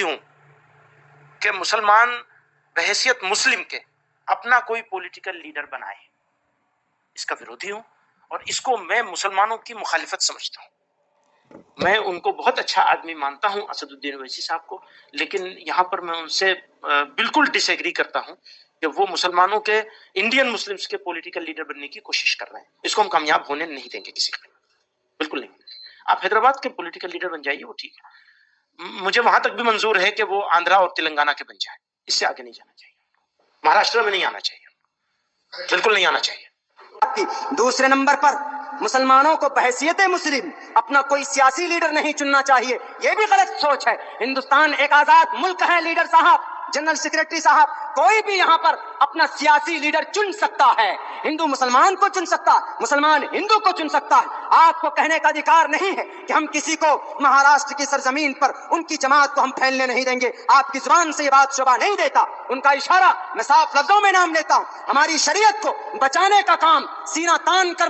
ہوں کہ مسلمان بحیثیت مسلم کے اپنا کوئی پولیٹیکل لیڈر بنائے، اس کا ورودھی ہوں، اور اس کو میں مسلمانوں کی مخالفت سمجھتا ہوں۔ میں ان کو بہت اچھا آدمی مانتا ہوں، اسد الدین اویسی صاحب کو، لیکن یہاں پر میں ان سے بالکل ڈس ایگری کرتا ہوں کہ وہ مسلمانوں کے، انڈین مسلمز کے پولیٹیکل لیڈر بننے کی کوشش کر رہے ہیں۔ اس کو ہم کامیاب ہونے نہیں دیں گے کسی کو، بالکل نہیں۔ آپ حیدرآباد کے پولیٹیکل لیڈر بن جائیے، وہ ٹھیک ہے، مجھے وہاں تک بھی منظور ہے کہ وہ آندھرا اور تلنگانہ کے بن جائے، اس سے آگے نہیں جانا چاہیے، مہاراشٹر میں نہیں آنا چاہیے، بالکل نہیں آنا چاہیے۔ دوسرے نمبر پر مسلمانوں کو بحیثیت مسلم اپنا کوئی سیاسی لیڈر نہیں چننا چاہیے، یہ بھی غلط سوچ ہے۔ ہندوستان ایک آزاد ملک ہے، لیڈر صاحب، جنرل سیکریٹری صاحب، کوئی بھی یہاں پر اپنا سیاسی لیڈر چن سکتا ہے۔ ہندو مسلمان کو چن سکتا، مسلمان ہندو کو چن سکتا ہے۔ آپ کو کہنے کا ادھیکار نہیں ہے کہ ہم کسی کو مہاراشٹر کی سرزمین پر ان کی جماعت کو ہم پھیلنے نہیں دیں گے۔ آپ کی زبان سے یہ بات شوبھا نہیں دیتا۔ ان کا اشارہ میں صاف لفظوں میں نام لیتا ہوں، ہماری شریعت کو بچانے کا کام سینہ تان کر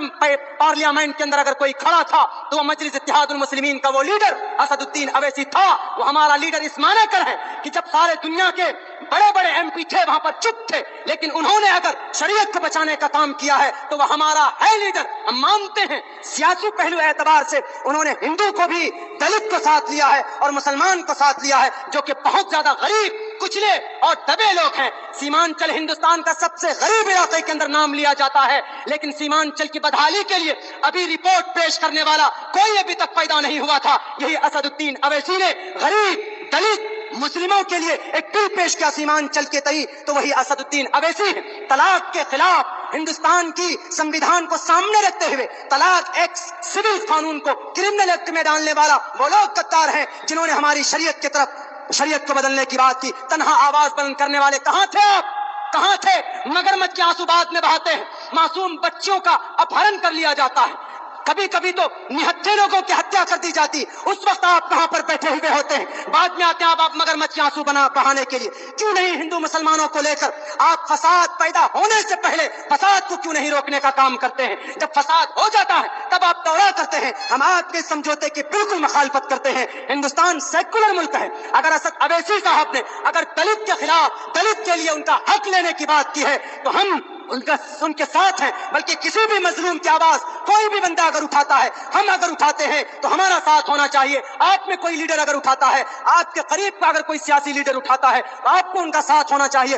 پارلیمنٹ کے اندر اگر کوئی کھڑا تھا تو وہ مجلس اتحاد المسلمین کا وہ لیڈر اسد الدین اویسی تھا۔ وہ ہمارا لیڈر اس معنی کر ہے کہ جب سارے دنیا کے بڑے بڑے ایم پی تھے وہاں پر چپ تھے، لیکن انہوں نے اگر شریعت کو بچانے کا کام کیا ہے تو وہ ہمارا ہے لیڈر، ہم مانتے ہیں۔ سیاسی پہلو اعتبار سے انہوں نے ہندو کو بھی، دلت کو ساتھ لیا ہے اور مسلمان کو ساتھ لیا ہے، جو کہ بہت زیادہ غریب، کچلے اور دبے لوگ ہیں۔ سیمانچل ہندوستان کا سب سے غریب علاقے کے اندر نام لیا جاتا ہے، لیکن سیمانچل کی بدحالی کے لیے ابھی رپورٹ پیش کرنے والا کوئی ابھی تک پیدا نہیں ہوا تھا۔ یہی اسد الدین اویسی نے غریب، دلت، مسلموں کے لیے ایک بل پیش کیا سیمانچل کے تئیں، تو وہی اسد الدین اویسی ہے۔ طلاق کے خلاف ہندوستان کی سنویدھان کو سامنے رکھتے ہوئے طلاق ایک سول قانون کو کرمنل ایکٹ میں ڈالنے والا وہ لوگ غدار ہیں جنہوں نے ہماری شریعت کی طرف، شریعت کو بدلنے کی بات کی۔ تنہا آواز بلند کرنے والے کہاں تھے آپ؟ کہاں تھے؟ مگرمچھ کے آنسو بعد میں بہاتے ہیں، معصوم بچیوں کا اپہرن کر لیا جاتا ہے، کبھی کبھی تو نہتھے لوگوں کی ہتیا کر دی جاتی، اس وقت آپ کہاں پر بیٹھے ہوئے ہوتے ہیں؟ بعد میں آتے ہیں آپ مگرمچھ کے آنسو بہانے کے لیے۔ کیوں نہیں ہندو مسلمانوں کو لے کر آپ فساد پیدا ہونے سے پہلے فساد کو کیوں نہیں روکنے کا کام کرتے ہیں؟ جب فساد ہو جاتا ہے تب آپ دورہ کرتے ہیں۔ ہم آپ کے سمجھوتے کی بالکل مخالفت کرتے ہیں۔ ہندوستان سیکولر ملک ہے۔ اگر اسد اویسی صاحب نے اگر دلت کے خلاف، دلت کے لیے ان کا حق لینے کی بات کی ہے تو ہم ان کے ساتھ ہیں، بلکہ کسی بھی مظلوم کی آواز کوئی بھی بندہ اگر اٹھاتا ہے، ہم اگر اٹھاتے ہیں تو ہمارا ساتھ ہونا چاہیے۔ آپ میں کوئی لیڈر اگر اٹھاتا ہے، آپ کے قریب کا اگر کوئی سیاسی لیڈر اٹھاتا ہے تو آپ کو ان کا ساتھ ہونا چاہیے،